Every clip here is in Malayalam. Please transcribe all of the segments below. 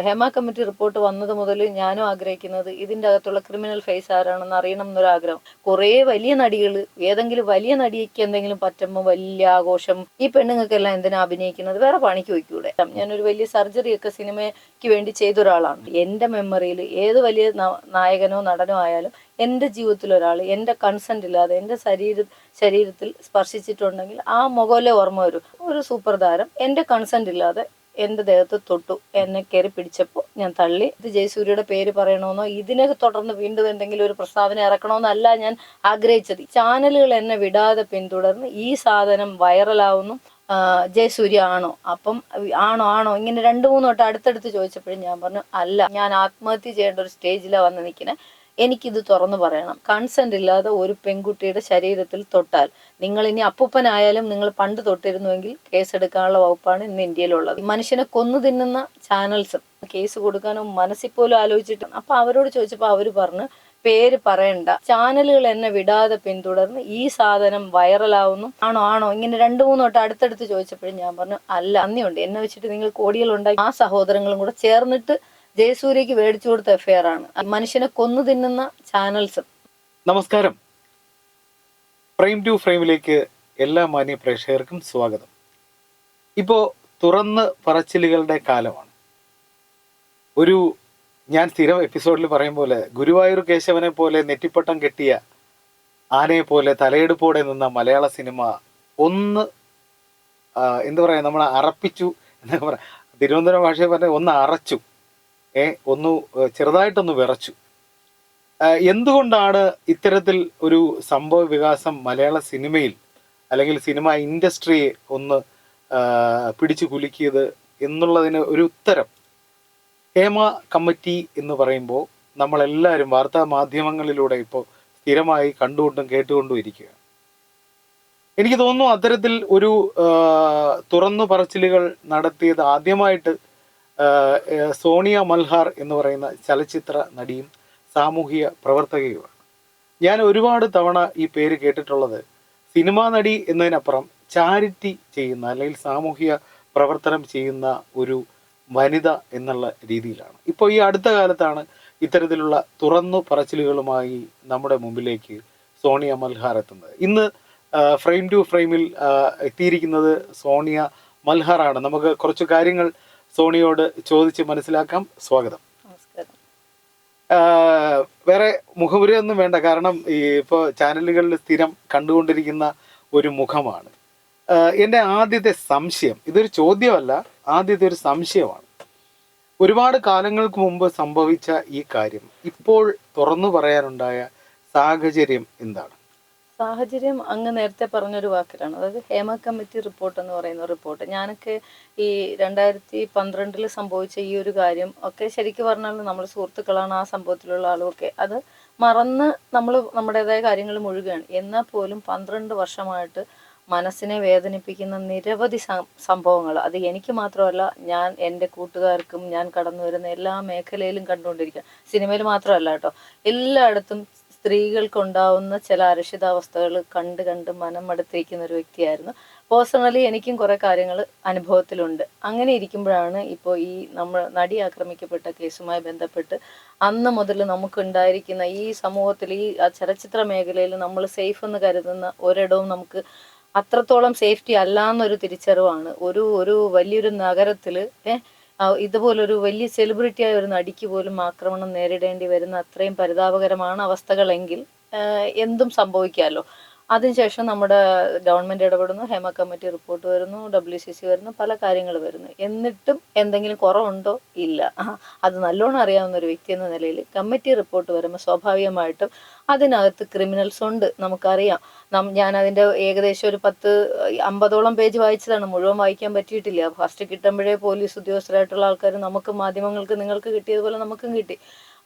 ഹേമ കമ്മിറ്റി റിപ്പോർട്ട് വന്നത് മുതൽ ഞാനും ആഗ്രഹിക്കുന്നത് ഇതിൻ്റെ അകത്തുള്ള ക്രിമിനൽ ഫേസ് ആരാണെന്ന് അറിയണം എന്നൊരാഗ്രഹം. കുറേ വലിയ നടികൾ, ഏതെങ്കിലും വലിയ നടിക്ക് എന്തെങ്കിലും പറ്റുമ്പോൾ വലിയ ആഘോഷം. ഈ പെണ്ണുങ്ങൾക്കെല്ലാം എന്തിനാ അഭിനയിക്കുന്നത്? വേറെ പണിക്ക് വയ്ക്കൂടെ? ഞാനൊരു വലിയ സർജറിയൊക്കെ സിനിമയ്ക്ക് വേണ്ടി ചെയ്ത ഒരാളാണ്. എൻ്റെ മെമ്മറിയിൽ ഏത് വലിയ നായകനോ നടനോ ആയാലും എൻ്റെ ജീവിതത്തിൽ ഒരാൾ എൻ്റെ കൺസെന്റ് ഇല്ലാതെ എൻ്റെ ശരീരത്തിൽ സ്പർശിച്ചിട്ടുണ്ടെങ്കിൽ ആ മുഖമല്ലേ ഓർമ്മ വരും. ഒരു സൂപ്പർ താരം എൻ്റെ കൺസെന്റ് ഇല്ലാതെ എൻ്റെ ദേഹത്ത് തൊട്ടു, എന്നെ കയറി പിടിച്ചപ്പോൾ ഞാൻ തള്ളി. ഇത് ജയസൂര്യയുടെ പേര് പറയണമെന്നോ ഇതിനെ തുടർന്ന് വീണ്ടും എന്തെങ്കിലും ഒരു പ്രസ്താവന ഇറക്കണമെന്നല്ല ഞാൻ ആഗ്രഹിച്ചത്. ചാനലുകൾ എന്നെ വിടാതെ പിന്തുടർന്ന് ഈ സാധനം വൈറലാവുന്നു, ജയസൂര്യ ആണോ, അപ്പം ആണോ ഇങ്ങനെ 2-3 വട്ടം അടുത്തടുത്ത് ചോദിച്ചപ്പോഴും ഞാൻ പറഞ്ഞു അല്ല, ഞാൻ ആത്മഹത്യ ചെയ്യേണ്ട ഒരു സ്റ്റേജിലാണ് വന്ന് നിൽക്കുന്നത്. എനിക്കിത് തുറന്നു പറയണം. കൺസെന്റ് ഇല്ലാതെ ഒരു പെൺകുട്ടിയുടെ ശരീരത്തിൽ തൊട്ടാൽ, നിങ്ങൾ ഇനി അപ്പൂപ്പനായാലും നിങ്ങൾ പണ്ട് തൊട്ടിരുന്നുവെങ്കിൽ കേസെടുക്കാനുള്ള വകുപ്പാണ് ഇന്ന് ഇന്ത്യയിലുള്ളത്. മനുഷ്യനെ കൊന്നു തിന്നുന്ന ചാനൽസും കേസ് കൊടുക്കാനോ മനസ്സിൽ പോലും ആലോചിച്ചിട്ട്. അപ്പൊ അവരോട് ചോദിച്ചപ്പോൾ അവര് പറഞ്ഞു പേര് പറയണ്ട, ചാനലുകൾ എന്നെ വിടാതെ പിന്തുടർന്ന് ഈ സാധനം വൈറലാവുന്നു, ആണോ ഇങ്ങനെ 2-3 വട്ടം അടുത്തടുത്ത് ചോദിച്ചപ്പോഴും ഞാൻ പറഞ്ഞു അല്ല, നന്ദിയുണ്ട്, എന്നെ വെച്ചിട്ട് നിങ്ങൾ കോടികളുണ്ടാക്കി. ആ സഹോദരങ്ങളും കൂടെ ചേർന്നിട്ട് ജയസൂര്യക്ക് മേടിച്ചു കൊടുത്ത എഫ്ഐആർ ആണ്. മനുഷ്യനെ കൊന്നു തിന്നുന്ന ചാനൽസും. നമസ്കാരം. ഫ്രെയിം ടു ഫ്രെയിമിലേക്ക് എല്ലാ മാന്യ പ്രേക്ഷകർക്കും സ്വാഗതം. ഇപ്പോൾ തുറന്ന് പറച്ചിലുകളുടെ കാലമാണ്. ഞാൻ സ്ഥിരം എപ്പിസോഡിൽ പറയും പോലെ, ഗുരുവായൂർ കേശവനെ പോലെ നെറ്റിപ്പട്ടം കെട്ടിയ ആനയെ പോലെ തലയെടുപ്പോടെ നിന്ന മലയാള സിനിമ ഒന്ന് നമ്മളെ അറപ്പിച്ചു എന്നൊക്കെ പറയാം. തിരുവനന്തപുരം ഭാഷയിൽ പറഞ്ഞ ഒന്ന് അറച്ചു, ചെറുതായിട്ടൊന്ന് വിറച്ചു. എന്തുകൊണ്ടാണ് ഇത്തരത്തിൽ ഒരു സംഭവ വികാസം മലയാള സിനിമയിൽ അല്ലെങ്കിൽ സിനിമ ഇൻഡസ്ട്രിയെ ഒന്ന് പിടിച്ചു കുലുക്കിയത് എന്നുള്ളതിന് ഒരു ഉത്തരം ഹേമ കമ്മിറ്റി എന്ന് പറയുമ്പോൾ നമ്മളെല്ലാവരും വാർത്താ മാധ്യമങ്ങളിലൂടെ ഇപ്പോൾ സ്ഥിരമായി കണ്ടുകൊണ്ടും കേട്ടുകൊണ്ടും ഇരിക്കുകയാണ്. എനിക്ക് തോന്നുന്നു അത്തരത്തിൽ ഒരു തുറന്നു പറച്ചിലുകൾ നടത്തിയത് ആദ്യമായിട്ട് സോണിയ മൽഹാർ എന്ന് പറയുന്ന ചലച്ചിത്ര നടിയും സാമൂഹിക പ്രവർത്തകയുമാണ്. ഞാൻ ഒരുപാട് തവണ ഈ പേര് കേട്ടിട്ടുള്ളത് സിനിമാ നടി എന്നതിനപ്പുറം ചാരിറ്റി ചെയ്യുന്ന അല്ലെങ്കിൽ സാമൂഹിക പ്രവർത്തനം ചെയ്യുന്ന ഒരു വനിത എന്നുള്ള രീതിയിലാണ്. ഇപ്പോൾ ഈ അടുത്ത കാലത്താണ് ഇത്തരത്തിലുള്ള തുറന്നു പറച്ചിലുകളുമായി നമ്മുടെ മുമ്പിലേക്ക് സോണിയ മൽഹാർ എത്തുന്നത്. ഇന്ന് ഫ്രെയിം ടു ഫ്രെയിമിൽ എത്തിയിരിക്കുന്നത് സോണിയ മൽഹാറാണ്. നമുക്ക് കുറച്ച് കാര്യങ്ങൾ സോണിയോട് ചോദിച്ച് മനസ്സിലാക്കാം. സ്വാഗതം. വേറെ മുഖവുരയൊന്നും വേണ്ട, കാരണം ഇപ്പോൾ ചാനലുകളിൽ സ്ഥിരം കണ്ടുകൊണ്ടിരിക്കുന്ന ഒരു മുഖമാണ്. എൻ്റെ ആദ്യത്തെ സംശയം, ഇതൊരു ചോദ്യമല്ല, ആദ്യത്തെ ഒരു സംശയമാണ്. ഒരുപാട് കാലങ്ങൾക്ക് മുമ്പ് സംഭവിച്ച ഈ കാര്യം ഇപ്പോൾ തുറന്നു പറയാനുണ്ടായ സാഹചര്യം എന്താണ്? സാഹചര്യം അങ്ങ് നേരത്തെ പറഞ്ഞൊരു വാക്കിലാണ്. അതായത് ഹേമ കമ്മിറ്റി റിപ്പോർട്ട് എന്ന് പറയുന്ന റിപ്പോർട്ട്, ഞാനൊക്കെ ഈ 2012 സംഭവിച്ച ഈ ഒരു കാര്യം ഒക്കെ ശരിക്കും പറഞ്ഞാൽ നമ്മൾ സുഹൃത്തുക്കളാണ്, ആ സംഭവത്തിലുള്ള ആളുമൊക്കെ അത് മറന്ന് നമ്മൾ നമ്മുടേതായ കാര്യങ്ങൾ മുഴുകയാണ്. എന്നാൽ പോലും 12 വർഷമായിട്ട് മനസ്സിനെ വേദനിപ്പിക്കുന്ന നിരവധി സംഭവങ്ങൾ, അത് എനിക്ക് മാത്രമല്ല, ഞാൻ എൻ്റെ കൂട്ടുകാർക്കും ഞാൻ കടന്നു വരുന്ന എല്ലാ മേഖലയിലും കണ്ടുകൊണ്ടിരിക്കുക. സിനിമയിൽ മാത്രമല്ല കേട്ടോ, എല്ലായിടത്തും സ്ത്രീകൾക്കുണ്ടാവുന്ന ചില അരക്ഷിതാവസ്ഥകൾ കണ്ട് മനം മടുത്തിരിക്കുന്ന ഒരു വ്യക്തിയായിരുന്നു. പേഴ്സണലി എനിക്കും കുറേ കാര്യങ്ങൾ അനുഭവത്തിലുണ്ട്. അങ്ങനെ ഇരിക്കുമ്പോഴാണ് ഇപ്പോൾ ഈ നമ്മൾ നടി ആക്രമിക്കപ്പെട്ട കേസുമായി ബന്ധപ്പെട്ട് അന്ന് മുതൽ നമുക്കുണ്ടായിരിക്കുന്ന ഈ സമൂഹത്തിൽ, ഈ ചലച്ചിത്ര മേഖലയിൽ നമ്മൾ സേഫ് എന്ന് കരുതുന്ന ഒരിടവും നമുക്ക് അത്രത്തോളം സേഫ്റ്റി അല്ല എന്നൊരു തിരിച്ചറിവാണ്. ഒരു വലിയൊരു നഗരത്തിൽ ഇതുപോലൊരു വലിയ സെലിബ്രിറ്റിയായ ഒരു നടിക്ക് പോലും ആക്രമണം നേരിടേണ്ടി വരുന്ന അത്രയും പരിതാപകരമാണ് അവസ്ഥകളെങ്കിൽ എന്തും സംഭവിക്കാമല്ലോ. അതിനുശേഷം നമ്മുടെ ഗവൺമെൻറ് ഇടപെടുന്നു, ഹേമ കമ്മിറ്റി റിപ്പോർട്ട് വരുന്നു, WCC വരുന്നു, പല കാര്യങ്ങൾ വരുന്നു. എന്നിട്ടും എന്തെങ്കിലും കുറവുണ്ടോ? ഇല്ല. അത് നല്ലോണം അറിയാവുന്ന ഒരു വ്യക്തി എന്ന നിലയിൽ കമ്മിറ്റി റിപ്പോർട്ട് വരുമ്പോൾ സ്വാഭാവികമായിട്ടും അതിനകത്ത് ക്രിമിനൽസ് ഉണ്ട്, നമുക്കറിയാം. ഞാൻ അതിൻ്റെ ഏകദേശം ഒരു 10-50ഓളം പേജ് വായിച്ചതാണ്, മുഴുവൻ വായിക്കാൻ പറ്റിയിട്ടില്ല. ഫസ്റ്റ് കിട്ടുമ്പോഴേ പോലീസ് ഉദ്യോഗസ്ഥരായിട്ടുള്ള ആൾക്കാർ നമുക്ക് മാധ്യമങ്ങൾക്ക് നിങ്ങൾക്ക് കിട്ടിയതുപോലെ നമുക്കും കിട്ടി.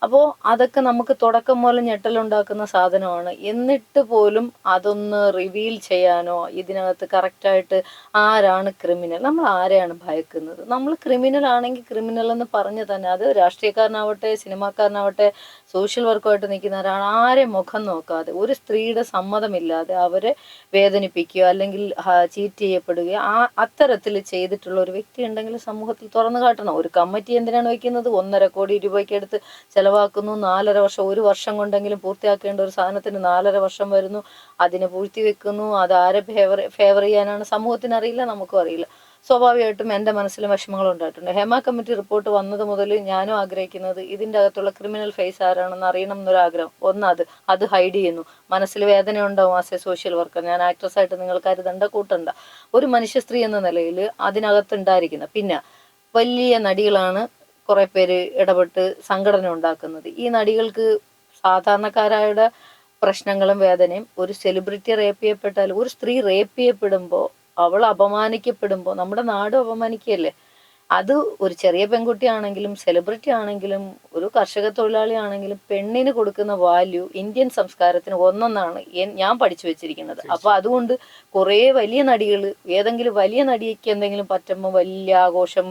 അപ്പോൾ അതൊക്കെ നമുക്ക് തുടക്കം മുതൽ ഞെട്ടലുണ്ടാക്കുന്ന സാധനമാണ്. എന്നിട്ട് പോലും അതൊന്ന് റിവീൽ ചെയ്യാനോ ഇതിനകത്ത് കറക്റ്റായിട്ട് ആരാണ് ക്രിമിനൽ, നമ്മൾ ആരെയാണ് ഭയക്കുന്നത്? നമ്മൾ ക്രിമിനൽ ആണെങ്കിൽ ക്രിമിനൽ എന്ന് പറഞ്ഞ് തന്നെ, അത് രാഷ്ട്രീയക്കാരനാവട്ടെ സിനിമാക്കാരനാവട്ടെ സോഷ്യൽ വർക്കുമായിട്ട് നിൽക്കുന്നവരാണ്, ആരെ മുഖം നോക്കാതെ ഒരു സ്ത്രീയുടെ സമ്മതമില്ലാതെ അവരെ വേദനിപ്പിക്കുക അല്ലെങ്കിൽ ചീറ്റ് ചെയ്യപ്പെടുകയോ അത്തരത്തിൽ ചെയ്തിട്ടുള്ള ഒരു വ്യക്തി ഉണ്ടെങ്കിൽ സമൂഹത്തിൽ തുറന്നു കാട്ടണം. ഒരു കമ്മിറ്റി എന്തിനാണ് വെക്കുന്നത്? 1.5 കോടി രൂപയ്ക്ക് അടുത്ത് ചെലവാക്കുന്നു, 4.5 വർഷം, 1 വർഷം കൊണ്ടെങ്കിലും പൂർത്തിയാക്കേണ്ട ഒരു സാധനത്തിന് 4.5 വർഷം വരുന്നു, അതിന് പൂഴ്ത്തി വെക്കുന്നു. അത് ആരെ ഫേവർ ചെയ്യാനാണ്? സമൂഹത്തിന് അറിയില്ല, നമുക്കും അറിയില്ല. സ്വാഭാവികമായിട്ടും എൻ്റെ മനസ്സിലും വിഷമങ്ങൾ ഉണ്ടായിട്ടുണ്ട്. ഹേമ കമ്മിറ്റി റിപ്പോർട്ട് വന്നത് മുതൽ ഞാനും ആഗ്രഹിക്കുന്നത് ഇതിൻ്റെ അകത്തുള്ള ക്രിമിനൽ ഫേസ് ആരാണെന്ന് അറിയണം എന്നൊരാഗ്രഹം. അത് ഹൈഡ് ചെയ്യുന്നു. മനസ്സിൽ വേദന ഉണ്ടാവും ആസ് എ സോഷ്യൽ വർക്കർ. ഞാൻ ആക്ട്രസ്സായിട്ട് നിങ്ങൾ കരുതണ്ട, കൂട്ടണ്ട. ഒരു മനുഷ്യ സ്ത്രീ എന്ന നിലയിൽ അതിനകത്തുണ്ടായിരിക്കുന്ന പിന്നെ വലിയ നടികളാണ് കുറെ പേര് ഇടപെട്ട് സംഘടന ഉണ്ടാക്കുന്നത്. ഈ നടികൾക്ക് സാധാരണക്കാരായുടെ പ്രശ്നങ്ങളും വേദനയും, ഒരു സെലിബ്രിറ്റി റേപ്പ് ചെയ്യപ്പെട്ടാൽ, ഒരു സ്ത്രീ റേപ്പ് ചെയ്യപ്പെടുമ്പോൾ, അവൾ അപമാനിക്കപ്പെടുമ്പോൾ നമ്മുടെ നാടും അപമാനിക്കുകയല്ലേ? അത് ഒരു ചെറിയ പെൺകുട്ടിയാണെങ്കിലും സെലിബ്രിറ്റി ആണെങ്കിലും ഒരു കർഷക തൊഴിലാളി ആണെങ്കിലും പെണ്ണിന് കൊടുക്കുന്ന വാല്യൂ ഇന്ത്യൻ സംസ്കാരത്തിന് ഒന്നെന്നാണ് ഞാൻ പഠിച്ചു വെച്ചിരിക്കുന്നത്. അപ്പൊ അതുകൊണ്ട് കുറേ വലിയ നടികൾ, ഏതെങ്കിലും വലിയ നടിക്ക് എന്തെങ്കിലും പറ്റുമ്പോൾ വലിയ ആഘോഷം,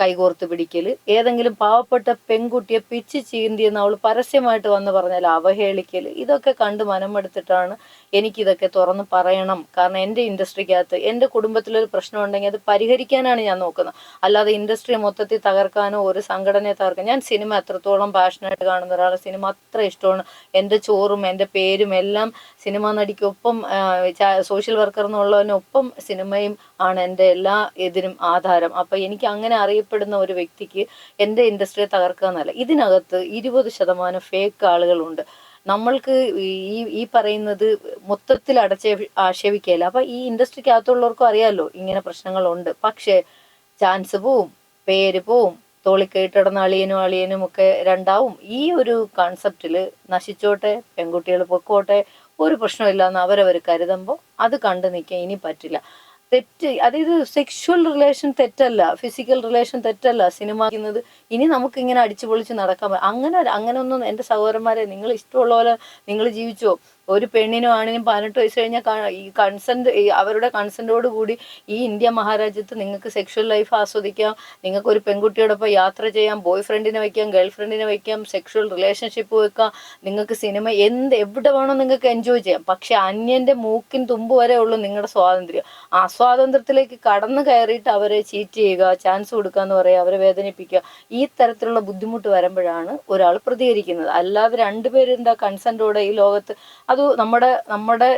കൈകോർത്ത് പിടിക്കല്, ഏതെങ്കിലും പാവപ്പെട്ട പെൺകുട്ടിയെ പിച്ച് ചീന്തിയെന്ന് അവൾ പരസ്യമായിട്ട് വന്ന് പറഞ്ഞാൽ അവഹേളിക്കല്, ഇതൊക്കെ കണ്ട് മനമെടുത്തിട്ടാണ് എനിക്കിതൊക്കെ തുറന്ന് പറയണം. കാരണം എൻ്റെ ഇൻഡസ്ട്രിക്കകത്ത് എൻ്റെ കുടുംബത്തിലൊരു പ്രശ്നം ഉണ്ടെങ്കിൽ അത് പരിഹരിക്കാനാണ് ഞാൻ നോക്കുന്നത്. അല്ലാതെ ഇൻഡസ്ട്രിയെ മൊത്തത്തിൽ തകർക്കാനോ ഒരു സംഘടനയെ തകർക്കാൻ. ഞാൻ സിനിമ എത്രത്തോളം പാഷനായിട്ട് കാണുന്ന ഒരാൾ, സിനിമ അത്ര ഇഷ്ടമാണ്. എൻ്റെ ചോറും എൻ്റെ പേരും എല്ലാം സിനിമാ നടിക്കൊപ്പം സോഷ്യൽ വർക്കർ എന്നുള്ളതിനൊപ്പം സിനിമയും ആണ് എൻ്റെ എല്ലാ ഇതിനും ആധാരം. അപ്പം എനിക്ക് അങ്ങനെ അറിയപ്പെടുന്ന ഒരു വ്യക്തിക്ക് എൻ്റെ ഇൻഡസ്ട്രിയെ തകർക്കുക എന്നല്ല. ഇതിനകത്ത് 20% ഫേക്ക് ആളുകളുണ്ട്. നമ്മൾക്ക് ഈ പറയുന്നത് മൊത്തത്തിൽ ആക്ഷേപിക്കുകയില്ല. അപ്പം ഈ ഇൻഡസ്ട്രിക്കകത്തുള്ളവർക്കും അറിയാമല്ലോ ഇങ്ങനെ പ്രശ്നങ്ങളുണ്ട്. പക്ഷേ ചാൻസ് പോവും, പേര് പോവും, തോളിക്കൈയിട്ടിടുന്ന അളിയനും ഒക്കെ രണ്ടാവും. ഈ ഒരു കൺസെപ്റ്റിൽ നശിച്ചോട്ടെ, പെൺകുട്ടികൾ പൊക്കോട്ടെ, ഒരു പ്രശ്നമില്ല എന്ന് അവരവർ കരുതുമ്പോൾ അത് കണ്ടു നിൽക്കാൻ ഇനി പറ്റില്ല. തെറ്റ്, അതായത് സെക്ഷുവൽ റിലേഷൻ തെറ്റല്ല, ഫിസിക്കൽ റിലേഷൻ തെറ്റല്ല, സിനിമ ഇനി നമുക്ക് ഇങ്ങനെ അടിച്ചു പൊളിച്ച് നടക്കാൻ അങ്ങനെ ഒന്നും. എൻ്റെ സഹോദരന്മാരെ, നിങ്ങൾ ഇഷ്ടമുള്ള പോലെ നിങ്ങൾ ജീവിച്ചോ. ഒരു പെണ്ണിനും ആണിനും 18 വയസ്സ് കഴിഞ്ഞാൽ ഈ കൺസെന്റ്, അവരുടെ കൺസെന്റോട് കൂടി ഈ ഇന്ത്യ മഹാരാജ്യത്ത് നിങ്ങൾക്ക് സെക്ഷൽ ലൈഫ് ആസ്വദിക്കാം. നിങ്ങൾക്ക് ഒരു പെൺകുട്ടിയോടൊപ്പം യാത്ര ചെയ്യാം, ബോയ് ഫ്രണ്ടിനെ വയ്ക്കാം, ഗേൾ ഫ്രണ്ടിനെ വയ്ക്കാം, സെക്ഷൽ റിലേഷൻഷിപ്പ് വെക്കാം. നിങ്ങൾക്ക് സിനിമ എവിടെ വേണോ നിങ്ങൾക്ക് എൻജോയ് ചെയ്യാം. പക്ഷെ അന്യന്റെ മൂക്കിൻ തുമ്പ് വരെ ഉള്ളൂ നിങ്ങളുടെ സ്വാതന്ത്ര്യം. ആ സ്വാതന്ത്ര്യത്തിലേക്ക് കടന്നു കയറിയിട്ട് അവരെ ചീറ്റ് ചെയ്യുക, ചാൻസ് കൊടുക്കുക എന്ന് പറയുക, അവരെ വേദനിപ്പിക്കുക, ഈ തരത്തിലുള്ള ബുദ്ധിമുട്ട് വരുമ്പോഴാണ് ഒരാൾ പ്രതികരിക്കുന്നത്. അല്ലാതെ രണ്ടുപേരുടെ കൺസെന്റോടെ ഈ ലോകത്ത്, അത് നമ്മുടെ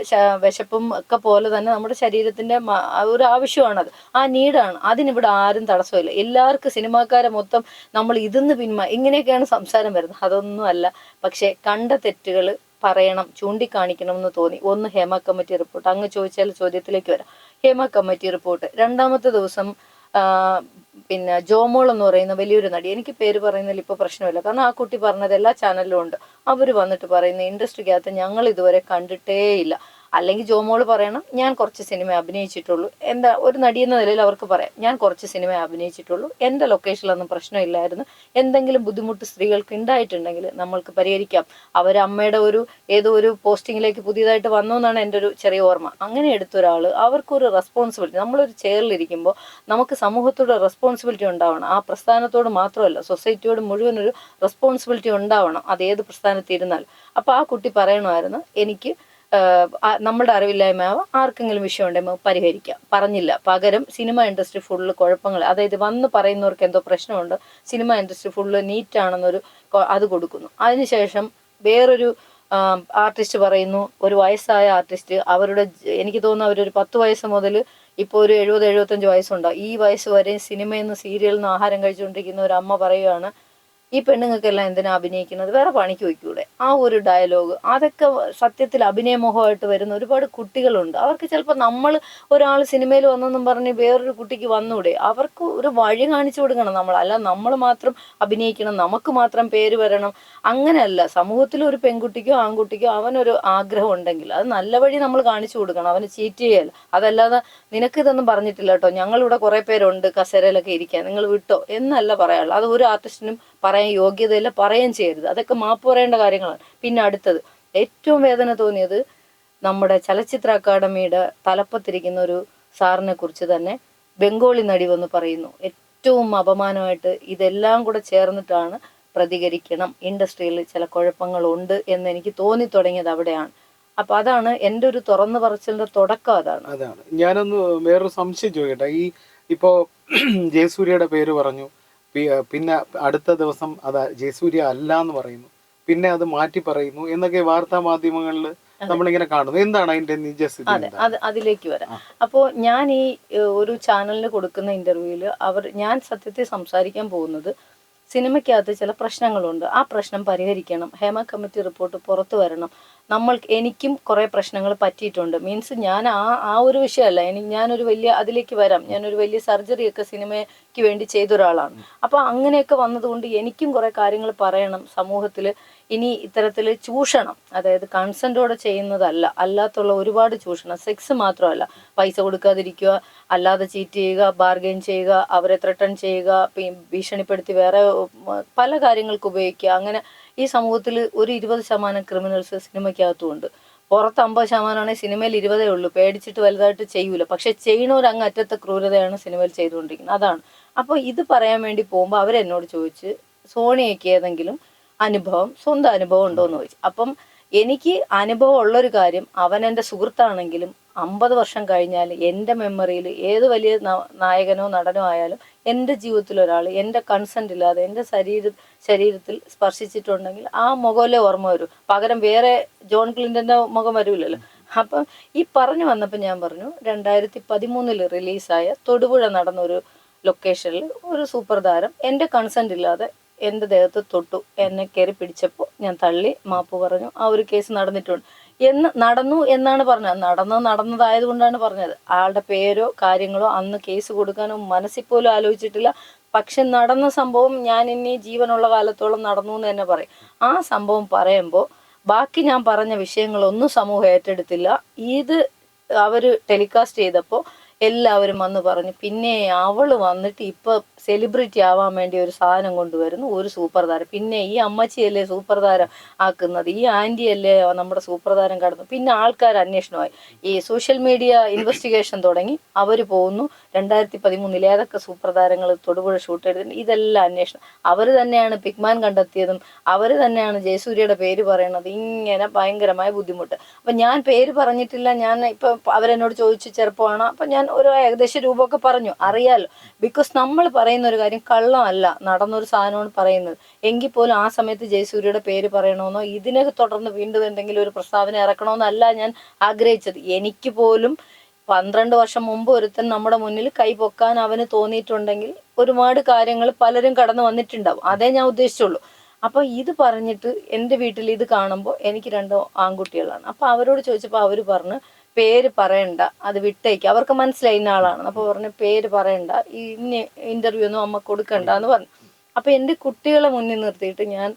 വിശപ്പും ഒക്കെ പോലെ തന്നെ നമ്മുടെ ശരീരത്തിന്റെ ഒരു ആവശ്യമാണത്, ആ നീഡാണ്. അതിനിവിടെ ആരും തടസ്സമില്ല. എല്ലാവർക്കും സിനിമാക്കാരെ മൊത്തം നമ്മൾ ഇതിന്ന് ഇങ്ങനെയൊക്കെയാണ് സംസാരം വരുന്നത്. അതൊന്നും അല്ല. പക്ഷെ കണ്ട തെറ്റുകൾ പറയണം, ചൂണ്ടിക്കാണിക്കണം എന്ന് തോന്നി. ഒന്ന് ഹേമ കമ്മിറ്റി റിപ്പോർട്ട്. അങ്ങ് ചോദിച്ചാൽ ചോദ്യത്തിലേക്ക് വരാം. ഹേമ കമ്മിറ്റി റിപ്പോർട്ട് രണ്ടാമത്തെ ദിവസം പിന്നെ ജോമോൾ എന്ന് പറയുന്ന വലിയൊരു നടി, എനിക്ക് പേര് പറയുന്നതിൽ ഇപ്പോൾ പ്രശ്നമില്ല, കാരണം ആ കുട്ടി പറഞ്ഞത് എല്ലാ ചാനലിലും ഉണ്ട്. അവർ വന്നിട്ട് പറയുന്ന ഇൻഡസ്ട്രിക്കകത്ത് ഞങ്ങൾ ഇതുവരെ കണ്ടിട്ടേ ഇല്ല. അല്ലെങ്കിൽ ജോമോൾ പറയണം ഞാൻ കുറച്ച് സിനിമ അഭിനയിച്ചിട്ടുള്ളൂ. എന്താ ഒരു നടി എന്ന നിലയിൽ അവർക്ക് പറയാം ഞാൻ കുറച്ച് സിനിമ അഭിനയിച്ചിട്ടുള്ളൂ, എൻ്റെ ലൊക്കേഷനിലൊന്നും പ്രശ്നമില്ലായിരുന്നു, എന്തെങ്കിലും ബുദ്ധിമുട്ട് സ്ത്രീകൾക്ക് ഉണ്ടായിട്ടുണ്ടെങ്കിൽ നമ്മൾക്ക് പരിഹരിക്കാം. അവരമ്മയുടെ ഏതോ ഒരു പോസ്റ്റിങ്ങിലേക്ക് പുതിയതായിട്ട് വന്നു എന്നാണ് എൻ്റെ ഒരു ചെറിയ ഓർമ്മ. അങ്ങനെ എടുത്തൊരാൾ, അവർക്കൊരു റെസ്പോൺസിബിലിറ്റി, നമ്മളൊരു ചെയറിലിരിക്കുമ്പോൾ നമുക്ക് സമൂഹത്തോട് റെസ്പോൺസിബിലിറ്റി ഉണ്ടാവണം. ആ പ്രസ്ഥാനത്തോട് മാത്രമല്ല സൊസൈറ്റിയോട് മുഴുവൻ ഒരു റെസ്പോൺസിബിലിറ്റി ഉണ്ടാവണം, അത് ഏത് പ്രസ്ഥാനത്തിരുന്നാലും. അപ്പോൾ ആ കുട്ടി പറയണമായിരുന്നു എനിക്ക് നമ്മുടെ അറിവില്ലായ്മ ആർക്കെങ്കിലും വിഷയം ഉണ്ടെങ്കിൽ പരിഹരിക്കാം. പറഞ്ഞില്ല. പകരം സിനിമ ഇൻഡസ്ട്രി ഫുള്ള് കുഴപ്പങ്ങൾ, അതായത് വന്ന് പറയുന്നവർക്ക് എന്തോ പ്രശ്നമുണ്ട്, സിനിമ ഇൻഡസ്ട്രി ഫുള്ള് നീറ്റാണെന്നൊരു അത് കൊടുക്കുന്നു. അതിനുശേഷം വേറൊരു ആർട്ടിസ്റ്റ് പറയുന്നു, ഒരു വയസ്സായ ആർട്ടിസ്റ്റ്, എനിക്ക് തോന്നുന്നു അവരൊരു 10 വയസ്സ് മുതൽ ഇപ്പോൾ ഒരു 70-75 വയസ്സുണ്ടാവും. ഈ വയസ്സ് വരെ സിനിമയിൽ നിന്ന് സീരിയലിൽ നിന്ന് ആഹാരം കഴിച്ചുകൊണ്ടിരിക്കുന്ന ഒരു അമ്മ പറയുകയാണ് ഈ പെണ്ണുങ്ങൾക്കെല്ലാം എന്തിനാ അഭിനയിക്കുന്നത്, വേറെ പണിക്ക് വയ്ക്കൂടെ. ആ ഒരു ഡയലോഗ്, അതൊക്കെ സത്യത്തിൽ അഭിനയമോഹമായിട്ട് വരുന്ന ഒരുപാട് കുട്ടികളുണ്ട്. അവർക്ക് ചിലപ്പോൾ നമ്മൾ ഒരാൾ സിനിമയിൽ വന്നെന്നും പറഞ്ഞ് വേറൊരു കുട്ടിക്ക് വന്നൂടെ, അവർക്ക് ഒരു വഴി കാണിച്ചു കൊടുക്കണം നമ്മൾ. അല്ല നമ്മൾ മാത്രം അഭിനയിക്കണം, നമുക്ക് മാത്രം പേര് വരണം, അങ്ങനെയല്ല. സമൂഹത്തിൽ ഒരു പെൺകുട്ടിക്കോ ആൺകുട്ടിക്കോ അവനൊരു ആഗ്രഹം ഉണ്ടെങ്കിൽ അത് നല്ല വഴി നമ്മൾ കാണിച്ചു കൊടുക്കണം, അവന് ചീറ്റ് ചെയ്യല്ല. അതല്ലാതെ നിനക്കിതൊന്നും പറഞ്ഞിട്ടില്ല കേട്ടോ, ഞങ്ങളിവിടെ കുറേ പേരുണ്ട് കസേരയിലൊക്കെ ഇരിക്കാൻ, നിങ്ങൾ വിട്ടോ എന്നല്ല പറയാനുള്ളത്. അത് ഒരു ആർട്ടിസ്റ്റിനും പറയാൻ യോഗ്യതയില്ല, പറയുകയും ചെയ്യരുത്. അതൊക്കെ മാപ്പ് പറയേണ്ട കാര്യങ്ങളാണ്. പിന്നെ അടുത്തത് ഏറ്റവും വേദന തോന്നിയത് നമ്മുടെ ചലച്ചിത്ര അക്കാദമിയുടെ തലപ്പത്തിരിക്കുന്ന ഒരു സാറിനെ കുറിച്ച് തന്നെ ബംഗാളി നടി വന്ന് പറയുന്നു. ഏറ്റവും അപമാനമായിട്ട് ഇതെല്ലാം കൂടെ ചേർന്നിട്ടാണ് പ്രതികരിക്കണം, ഇൻഡസ്ട്രിയിൽ ചില കുഴപ്പങ്ങളുണ്ട് എന്ന് എനിക്ക് തോന്നി തുടങ്ങിയത് അവിടെയാണ്. അപ്പൊ അതാണ് എൻ്റെ ഒരു തുറന്നു പറച്ചിലിന്റെ തുടക്കം. അതാണ് ഞാനൊന്ന് വേറൊരു സംശയം ചോദിക്കട്ടെ. ഇപ്പോ ജയസൂര്യയുടെ പേര് പറഞ്ഞു, പിന്നെ അടുത്ത ദിവസം അത് ജയസൂര്യ അല്ല എന്ന് പറയുന്നു, പിന്നെ അത് മാറ്റി പറയുന്നു എന്നൊക്കെ വാർത്താ മാധ്യമങ്ങളിൽ നമ്മളിങ്ങനെ കാണുന്നു. എന്താണ് അതിന്റെ നിജസ്ഥിതി? അതിലേക്ക് വരാം. അപ്പോൾ ഞാൻ ഈ ഒരു ചാനലിന് കൊടുക്കുന്ന ഇന്റർവ്യൂവിൽ ഞാൻ സത്യത്തിൽ സംസാരിക്കാൻ പോകുന്നത് സിനിമയ്ക്കകത്ത് ചില പ്രശ്നങ്ങളുണ്ട്, ആ പ്രശ്നം പരിഹരിക്കണം, ഹേമ കമ്മിറ്റി റിപ്പോർട്ട് പുറത്തു വരണം, എനിക്കും കുറേ പ്രശ്നങ്ങൾ പറ്റിയിട്ടുണ്ട്. മീൻസ് ഞാൻ ആ ഒരു വിഷയമല്ല, ഞാനൊരു വലിയ അതിലേക്ക് വരാം, ഞാനൊരു വലിയ സർജറിയൊക്കെ സിനിമയ്ക്ക് വേണ്ടി ചെയ്ത ഒരാളാണ്. അപ്പോൾ അങ്ങനെയൊക്കെ വന്നതുകൊണ്ട് എനിക്കും കുറേ കാര്യങ്ങൾ പറയണം സമൂഹത്തിൽ. ഇനി ഇത്തരത്തിൽ ചൂഷണം, അതായത് കൺസെൻറ്റോടെ ചെയ്യുന്നതല്ല, അല്ലാത്തുള്ള ഒരുപാട് ചൂഷണം, സെക്സ് മാത്രമല്ല, പൈസ കൊടുക്കാതിരിക്കുക, അല്ലാതെ ചീറ്റ് ചെയ്യുക, ബാർഗെയിൻ ചെയ്യുക, അവരെ ത്രട്ടൺ ചെയ്യുക, ഭീഷണിപ്പെടുത്തി വേറെ പല കാര്യങ്ങൾക്ക് ഉപയോഗിക്കുക. അങ്ങനെ ഈ സമൂഹത്തിൽ ഒരു 20% ക്രിമിനൽസ് സിനിമയ്ക്കകത്തുമുണ്ട്. പുറത്ത് 50%, സിനിമയിൽ 20% ഉള്ളൂ. പേടിച്ചിട്ട് വലുതായിട്ട് ചെയ്യൂല, പക്ഷെ ചെയ്യണവർ അങ്ങ് അറ്റത്തെ ക്രൂരതയാണ് സിനിമയിൽ ചെയ്തുകൊണ്ടിരിക്കുന്നത്. അതാണ്. അപ്പോൾ ഇത് പറയാൻ വേണ്ടി പോകുമ്പോൾ അവരെന്നോട് ചോദിച്ച് സോണിയയ്ക്ക് ഏതെങ്കിലും സ്വന്തം അനുഭവം ഉണ്ടോ എന്ന് ചോദിച്ചു. അപ്പം എനിക്ക് അനുഭവം ഉള്ളൊരു കാര്യം, അവൻ എൻ്റെ സുഹൃത്താണെങ്കിലും 50 വർഷം കഴിഞ്ഞാൽ എൻ്റെ മെമ്മറിയിൽ ഏത് വലിയ നായകനോ നടനോ ആയാലും എൻ്റെ ജീവിതത്തിൽ ഒരാൾ എൻ്റെ കൺസെൻ്റ് ഇല്ലാതെ എൻ്റെ ശരീരത്തിൽ സ്പർശിച്ചിട്ടുണ്ടെങ്കിൽ ആ മുഖമല്ലേ ഓർമ്മ വരൂ, പകരം വേറെ ജോൺ ക്ലിൻ്റൻ്റെ മുഖം വരൂലല്ലോ. അപ്പം ഈ പറഞ്ഞു വന്നപ്പോൾ ഞാൻ പറഞ്ഞു, 2013 റിലീസായ തൊടുപുഴ നടന്നൊരു ലൊക്കേഷനിൽ ഒരു സൂപ്പർ താരം എൻ്റെ കൺസെൻ്റ് ഇല്ലാതെ എൻ്റെ ദേഹത്ത് തൊട്ടു, എന്നെ കയറി പിടിച്ചപ്പോൾ ഞാൻ തള്ളി മാപ്പ് പറഞ്ഞു. ആ ഒരു കേസ് നടന്നു എന്നാണ് പറഞ്ഞത്. നടന്നതായത് കൊണ്ടാണ് പറഞ്ഞത്. ആളുടെ പേരോ കാര്യങ്ങളോ അന്ന് കേസ് കൊടുക്കാനോ മനസ്സിൽ പോലും ആലോചിച്ചിട്ടില്ല. പക്ഷെ നടന്ന സംഭവം ഞാൻ ഇനി ജീവനുള്ള കാലത്തോളം നടന്നു എന്ന് തന്നെ പറയും. ആ സംഭവം പറയുമ്പോൾ ബാക്കി ഞാൻ പറഞ്ഞ വിഷയങ്ങളൊന്നും സമൂഹം ഏറ്റെടുത്തില്ല. ഇത് അവർ ടെലികാസ്റ്റ് ചെയ്തപ്പോൾ എല്ലാവരും വന്ന് പറഞ്ഞു, പിന്നെ അവള് വന്നിട്ട് ഇപ്പൊ സെലിബ്രിറ്റി ആവാൻ വേണ്ടി ഒരു സാധനം കൊണ്ടുവരുന്നു, ഒരു സൂപ്പർ താരം, പിന്നെ ഈ അമ്മച്ചിയല്ലേ സൂപ്പർ താരം ആക്കുന്നത്, ഈ ആന്റി അല്ലേ നമ്മുടെ സൂപ്പർ താരം കടന്നു. പിന്നെ ആൾക്കാർ അന്വേഷണമായി, ഈ സോഷ്യൽ മീഡിയ ഇൻവെസ്റ്റിഗേഷൻ തുടങ്ങി. അവർ പോകുന്നു 2013 ഏതൊക്കെ സൂപ്പർ താരങ്ങൾ തൊടുപുഴ ഷൂട്ട് ചെയ്തിട്ടുണ്ട്, ഇതെല്ലാം അന്വേഷണം. അവർ തന്നെയാണ് പിഗ്മാൻ കണ്ടെത്തിയതും, അവർ തന്നെയാണ് ജയസൂര്യയുടെ പേര് പറയണത്. ഇങ്ങനെ ഭയങ്കരമായ ബുദ്ധിമുട്ട്. അപ്പൊ ഞാൻ പേര് പറഞ്ഞിട്ടില്ല. ഞാൻ ഇപ്പൊ അവരെന്നോട് ചോദിച്ചു ചെറുപ്പമാണ്, അപ്പൊ ഞാൻ ഒരു ഏകദേശം രൂപമൊക്കെ പറഞ്ഞു. അറിയാലോ, ബിക്കോസ് നമ്മൾ പറയുന്ന ഒരു കാര്യം കള്ളമല്ല, നടന്നൊരു സാധനമാണ് പറയുന്നത്. എങ്കിൽ പോലും ആ സമയത്ത് ജയസൂര്യയുടെ പേര് പറയണമെന്നോ ഇതിനെ തുടർന്ന് വീണ്ടും എന്തെങ്കിലും ഒരു പ്രസ്താവന ഇറക്കണമെന്നല്ല ഞാൻ ആഗ്രഹിച്ചത്. എനിക്ക് പോലും 12 വർഷം മുമ്പ് ഒരുത്തൻ നമ്മുടെ മുന്നിൽ കൈ പൊക്കാൻ അവന് തോന്നിയിട്ടുണ്ടെങ്കിൽ ഒരുപാട് കാര്യങ്ങൾ പലരും കടന്നു വന്നിട്ടുണ്ടാവും. അതേ ഞാൻ ഉദ്ദേശിച്ചുള്ളൂ. അപ്പൊ ഇത് പറഞ്ഞിട്ട് എൻ്റെ വീട്ടിൽ ഇത് കാണുമ്പോൾ എനിക്ക് 2 ആൺകുട്ടികളാണ്. അപ്പൊ അവരോട് ചോദിച്ചപ്പോൾ അവർ പറഞ്ഞു, പേര് പറയണ്ട, അത് വിട്ടേക്ക്, അവർക്ക് മനസ്സിലായി ഇന്ന ആളാണ്. അപ്പോൾ പറഞ്ഞു പേര് പറയണ്ട, ഇന്ന ഇന്റർവ്യൂ ഒന്നും അമ്മ കൊടുക്കണ്ട എന്ന് പറഞ്ഞു. അപ്പൊ എൻ്റെ കുട്ടികളെ മുന്നിൽ നിർത്തിയിട്ട് ഞാൻ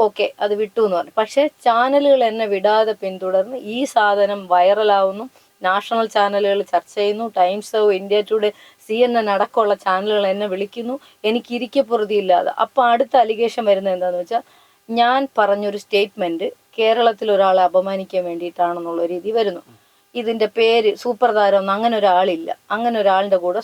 ഓക്കെ അത് വിട്ടു എന്ന് പറഞ്ഞു. പക്ഷെ ചാനലുകൾ എന്നെ വിടാതെ പിന്തുടർന്ന് ഈ സാധനം വൈറലാവുന്നു. നാഷണൽ ചാനലുകൾ ചർച്ച ചെയ്യുന്നു, times of India today, CNN അടക്കമുള്ള ചാനലുകൾ എന്നെ വിളിക്കുന്നു, എനിക്ക് ഇരിക്കപ്പുറതിയില്ലാതെ. അപ്പൊ അടുത്ത അലിഗേഷൻ വരുന്നത് എന്താണെന്ന് വെച്ചാൽ, ഞാൻ പറഞ്ഞൊരു സ്റ്റേറ്റ്മെന്റ് കേരളത്തിൽ ഒരാളെ അപമാനിക്കാൻ വേണ്ടിയിട്ടാണെന്നുള്ള രീതി വരുന്നു. ഇതിന്റെ പേര് സൂപ്പർ താരം ഒന്നും അങ്ങനെ ഒരാളില്ല, അങ്ങനെ ഒരാളിന്റെ കൂടെ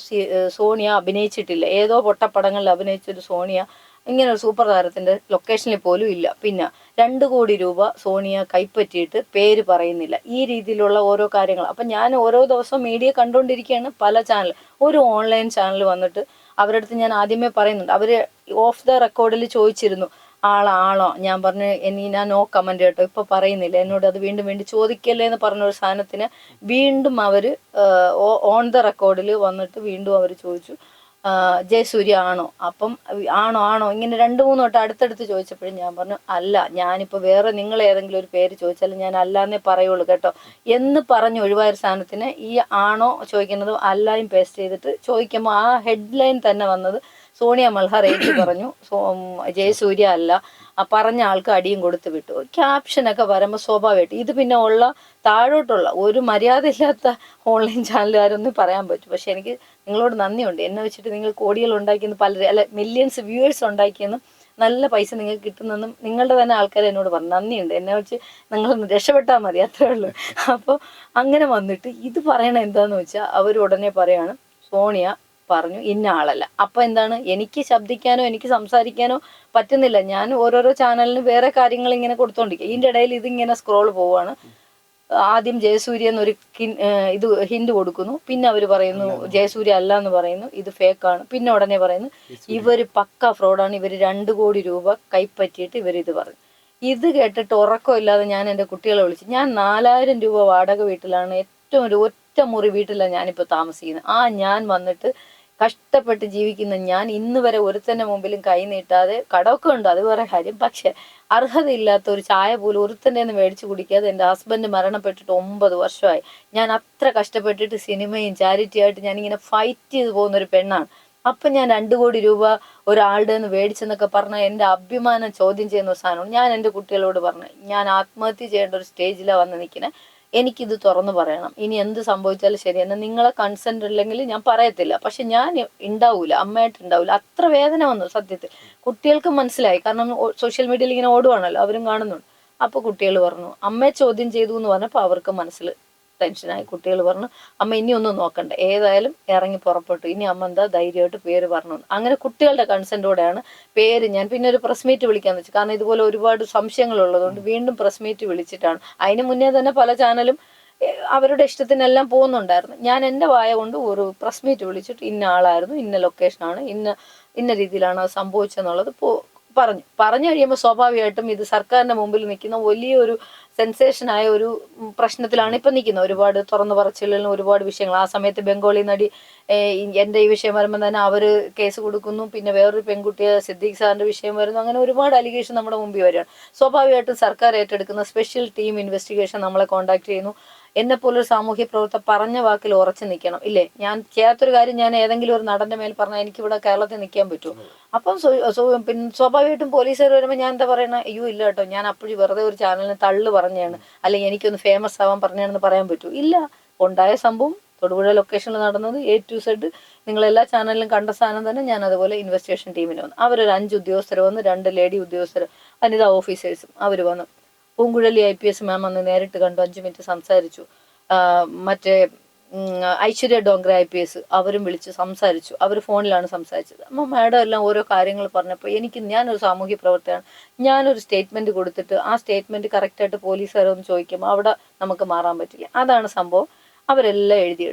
സോണിയ അഭിനയിച്ചിട്ടില്ല. ഏതോ പൊട്ടപ്പടങ്ങളിൽ അഭിനയിച്ചൊരു സോണിയ ഇങ്ങനെ ഒരു സൂപ്പർ താരത്തിന്റെ ലൊക്കേഷനിൽ പോലും ഇല്ല. പിന്നെ 2 കോടി രൂപ സോണിയ കൈപ്പറ്റിയിട്ട് പേര് പറയുന്നില്ല. ഈ രീതിയിലുള്ള ഓരോ കാര്യങ്ങൾ. അപ്പം ഞാൻ ഓരോ ദിവസവും മീഡിയ കണ്ടുകൊണ്ടിരിക്കുകയാണ്. പല ചാനൽ, ഒരു ഓൺലൈൻ ചാനൽ വന്നിട്ട് അവരുടെ അടുത്ത് ഞാൻ ആദ്യമേ പറയുന്നുണ്ട്, അവർ ഓഫ് ദ റെക്കോർഡിൽ ചോദിച്ചിരുന്നു ആളോ. ഞാൻ പറഞ്ഞു ഞാൻ നോ കമന്റ് കേട്ടോ, ഇപ്പൊ പറയുന്നില്ല, എന്നോട് അത് വീണ്ടും ചോദിക്കല്ലേ എന്ന് പറഞ്ഞൊരു സാധനത്തിന് വീണ്ടും അവര് ഓൺ ദ റെക്കോർഡിൽ വന്നിട്ട് വീണ്ടും അവർ ചോദിച്ചു ജയസൂര്യ ആണോ. അപ്പം ആണോ ഇങ്ങനെ 2-3 വട്ടം അടുത്തടുത്ത് ചോദിച്ചപ്പോഴും ഞാൻ പറഞ്ഞു അല്ല, ഞാനിപ്പോ വേറെ നിങ്ങൾ ഏതെങ്കിലും ഒരു പേര് ചോദിച്ചാലും ഞാൻ അല്ലാന്നേ പറയുള്ളൂ കേട്ടോ എന്ന് പറഞ്ഞ് ഒഴിവായ സാധനത്തിന് ഈ ആണോ ചോദിക്കുന്നത് അല്ലായും പേസ്റ്റ് ചെയ്തിട്ട് ചോദിക്കുമ്പോൾ ആ ഹെഡ്ലൈൻ തന്നെ വന്നത് സോണിയ മൽഹാർ ഏറ്റു പറഞ്ഞു ജയസൂര്യ അല്ല, പറഞ്ഞ ആൾക്ക് അടിയും കൊടുത്ത് വിട്ടു. ക്യാപ്ഷനൊക്കെ വരുമ്പോൾ സ്വാഭാവികമായിട്ട് ഇത് പിന്നെ ഉള്ള താഴോട്ടുള്ള ഒരു മര്യാദയില്ലാത്ത ഓൺലൈൻ ചാനലുകാരൊന്നും പറയാൻ പറ്റും. പക്ഷെ എനിക്ക് നിങ്ങളോട് നന്ദിയുണ്ട്, എന്നെ വെച്ചിട്ട് നിങ്ങൾ കോടികൾ ഉണ്ടാക്കിയെന്ന് പലരും, അല്ല മില്യൺസ് വ്യൂവേഴ്സ് ഉണ്ടാക്കിയെന്ന് നല്ല പൈസ നിങ്ങൾക്ക് കിട്ടുന്നെന്നും നിങ്ങളുടെ തന്നെ ആൾക്കാർ എന്നോട് പറഞ്ഞു. നന്ദിയുണ്ട്, എന്നെ വെച്ച് നിങ്ങളൊന്ന് രക്ഷപ്പെട്ടാൽ മതി, അത്രേ ഉള്ളൂ. അപ്പോൾ അങ്ങനെ വന്നിട്ട് ഇത് പറയണ എന്താന്ന് വെച്ചാൽ അവർ ഉടനെ പറയാണ് സോണിയ പറഞ്ഞു ഇന്ന ആളല്ല. അപ്പൊ എന്താണ്, എനിക്ക് ശബ്ദിക്കാനോ എനിക്ക് സംസാരിക്കാനോ പറ്റുന്നില്ല. ഞാൻ ഓരോരോ ചാനലിന് വേറെ കാര്യങ്ങൾ ഇങ്ങനെ കൊടുത്തോണ്ടിരിക്കുക. ഇതിന്റെ ഇടയിൽ ഇതിങ്ങനെ സ്ക്രോൾ പോവാണ്. ആദ്യം ജയസൂര്യ എന്നൊരു ഇത് ഹിന്റ് കൊടുക്കുന്നു, പിന്നെ അവർ പറയുന്നു ജയസൂര്യ അല്ല എന്ന് പറയുന്നു, ഇത് ഫേക്കാണ്. പിന്നെ ഉടനെ പറയുന്നു ഇവര് പക്ക ഫ്രോഡാണ്, ഇവര് 2 കോടി രൂപ കൈപ്പറ്റിയിട്ട് ഇവരിത് പറഞ്ഞു. ഇത് കേട്ടിട്ട് ഉറക്കമില്ലാതെ ഞാൻ എൻ്റെ കുട്ടികളെ വിളിച്ചു. ഞാൻ 4000 രൂപ വാടക വീട്ടിലാണ്, ഏറ്റവും ഒരു ഒറ്റ മുറി വീട്ടിലാണ് ഞാനിപ്പോൾ താമസിക്കുന്നത്. ഞാൻ വന്നിട്ട് കഷ്ടപ്പെട്ട് ജീവിക്കുന്ന ഞാൻ ഇന്ന് വരെ ഒരുത്തന്റെ മുമ്പിലും കൈ നീട്ടാതെ, കടമൊക്കെ ഉണ്ട് അത് വേറെ കാര്യം, പക്ഷെ അർഹതയില്ലാത്ത ഒരു ചായ പോലും ഒരുത്തൻ്റെ നിന്ന് മേടിച്ച് കുടിക്കാതെ എൻ്റെ ഹസ്ബൻഡ് മരണപ്പെട്ടിട്ട് 9 വർഷമായി. ഞാൻ അത്ര കഷ്ടപ്പെട്ടിട്ട് സിനിമയും ചാരിറ്റി ആയിട്ട് ഞാനിങ്ങനെ ഫൈറ്റ് ചെയ്ത് പോകുന്നൊരു പെണ്ണാണ്. അപ്പം ഞാൻ 2 കോടി രൂപ ഒരാളുടെ നിന്ന് മേടിച്ചെന്നൊക്കെ പറഞ്ഞാൽ എൻ്റെ അഭിമാനം ചോദ്യം ചെയ്യുന്ന ഒരു സാധനമാണ്. ഞാൻ എൻ്റെ കുട്ടികളോട് പറഞ്ഞു ഞാൻ ആത്മഹത്യ ചെയ്യേണ്ട ഒരു സ്റ്റേജിലാണ് വന്ന് നിൽക്കുന്നത്, എനിക്കിത് തുറന്നു പറയണം. ഇനി എന്ത് സംഭവിച്ചാലും ശരി, എന്നാൽ നിങ്ങളെ കൺസെന്റ് ഇല്ലെങ്കിൽ ഞാൻ പറയത്തില്ല, പക്ഷെ ഞാൻ ഉണ്ടാവൂല, അമ്മയായിട്ട് ഉണ്ടാവൂല. അത്ര വേദന വന്നു സത്യത്തിൽ. കുട്ടികൾക്ക് മനസ്സിലായി, കാരണം സോഷ്യൽ മീഡിയയിൽ ഇങ്ങനെ ഓടുവാണല്ലോ, അവരും കാണുന്നുണ്ട്. അപ്പോൾ കുട്ടികൾ പറഞ്ഞു അമ്മയെ ചോദ്യം ചെയ്തു എന്ന് പറഞ്ഞപ്പോൾ അവർക്ക് മനസ്സിൽ ടെൻഷനായി. കുട്ടികൾ പറഞ്ഞു അമ്മ ഇനി ഒന്നും നോക്കണ്ട, ഏതായാലും ഇറങ്ങി പുറപ്പെട്ടു, ഇനി അമ്മ എന്താ ധൈര്യമായിട്ട് പേര് പറഞ്ഞു. അങ്ങനെ കുട്ടികളുടെ കൺസെന്റോടെയാണ് പേര്. ഞാൻ പിന്നെ ഒരു പ്രസ് മീറ്റ് വിളിക്കാന്ന് വെച്ചു, കാരണം ഇതുപോലെ ഒരുപാട് സംശയങ്ങൾ ഉള്ളതുകൊണ്ട് വീണ്ടും പ്രസ് മീറ്റ് വിളിച്ചിട്ടാണ്. അതിന് മുന്നേ തന്നെ പല ചാനലും അവരുടെ ഇഷ്ടത്തിനെല്ലാം പോകുന്നുണ്ടായിരുന്നു. ഞാൻ എൻ്റെ വായ കൊണ്ട് ഒരു പ്രസ് മീറ്റ് വിളിച്ചിട്ട് ഇന്ന ആളായിരുന്നു, ഇന്ന ലൊക്കേഷനാണ്, ഇന്ന രീതിയിലാണ് അത് സംഭവിച്ചെന്നുള്ളത് പറഞ്ഞു കഴിയുമ്പോൾ സ്വാഭാവികമായിട്ടും ഇത് സർക്കാരിന്റെ മുമ്പിൽ നിൽക്കുന്ന വലിയൊരു സെൻസേഷനായ ഒരു പ്രശ്നത്തിലാണ് ഇപ്പം നിൽക്കുന്നത്. ഒരുപാട് തുറന്നു പറച്ചിലും ഒരുപാട് വിഷയങ്ങൾ. ആ സമയത്ത് ബംഗാളി നടി എൻ്റെ ഈ വിഷയം വരുമ്പോൾ തന്നെ അവർ കേസ് കൊടുക്കുന്നു. പിന്നെ വേറൊരു പെൺകുട്ടിയെ സിദ്ദീഖ് സാറിന്റെ വിഷയം വരുന്നു. അങ്ങനെ ഒരുപാട് അലിഗേഷൻ നമ്മുടെ മുമ്പിൽ വരികയാണ്. സ്വാഭാവികമായിട്ടും സർക്കാർ ഏറ്റെടുക്കുന്ന സ്പെഷ്യൽ ടീം ഇൻവെസ്റ്റിഗേഷൻ നമ്മളെ കോൺടാക്ട് ചെയ്യുന്നു. എന്നെ പോലൊരു സാമൂഹ്യ പ്രവർത്തകർ പറഞ്ഞ വാക്കിൽ ഉറച്ചു നിൽക്കണം. ഇല്ലേ, ഞാൻ ചെയ്യാത്തൊരു കാര്യം ഞാൻ ഏതെങ്കിലും ഒരു നടന്റെ മേൽ പറഞ്ഞാൽ എനിക്കിവിടെ കേരളത്തിൽ നിൽക്കാൻ പറ്റുമോ? അപ്പം പിന്നെ സ്വാഭാവികമായിട്ടും പോലീസുകാർ വരുമ്പോൾ ഞാൻ എന്താ പറയണ, അയ്യോ ഇല്ല കേട്ടോ, ഞാൻ അപ്പോഴും വെറുതെ ഒരു ചാനലിന് തള്ളു പറഞ്ഞാണ്, അല്ലെങ്കിൽ എനിക്കൊന്ന് ഫേമസ് ആവാൻ പറഞ്ഞാണെന്ന് പറയാൻ പറ്റൂ? ഇല്ല. ഉണ്ടായ സംഭവം തൊടുപുഴ ലൊക്കേഷനിൽ നടന്നത് A to Z നിങ്ങളെല്ലാ ചാനലിലും കണ്ട സാധനം തന്നെ ഞാൻ അതുപോലെ ഇൻവെസ്റ്റിഗേഷൻ ടീമിന് വന്നു. അവരൊരു 5 ഉദ്യോഗസ്ഥർ വന്ന്, 2 ലേഡി ഉദ്യോഗസ്ഥർ, വനിതാ ഓഫീസേഴ്സും അവർ വന്നു. പൂങ്കുഴലി IPS മാം വന്ന് നേരിട്ട് കണ്ടു, 5 മിനിറ്റ് സംസാരിച്ചു. മറ്റേ ഐശ്വര്യ ഡോങ്ക്ര IPS അവരും വിളിച്ച് സംസാരിച്ചു. അവർ ഫോണിലാണ് സംസാരിച്ചത്. അപ്പോൾ മാഡം എല്ലാം ഓരോ കാര്യങ്ങൾ പറഞ്ഞപ്പോൾ ഞാനൊരു സാമൂഹ്യ പ്രവർത്തകയാണ്, ഞാനൊരു സ്റ്റേറ്റ്മെന്റ് കൊടുത്തിട്ട് ആ സ്റ്റേറ്റ്മെന്റ് കറക്റ്റായിട്ട് പോലീസുകാരൊന്ന് ചോദിക്കുമ്പോൾ അവിടെ നമുക്ക് മാറാൻ പറ്റില്ല. അതാണ് സംഭവം. അവരെല്ലാം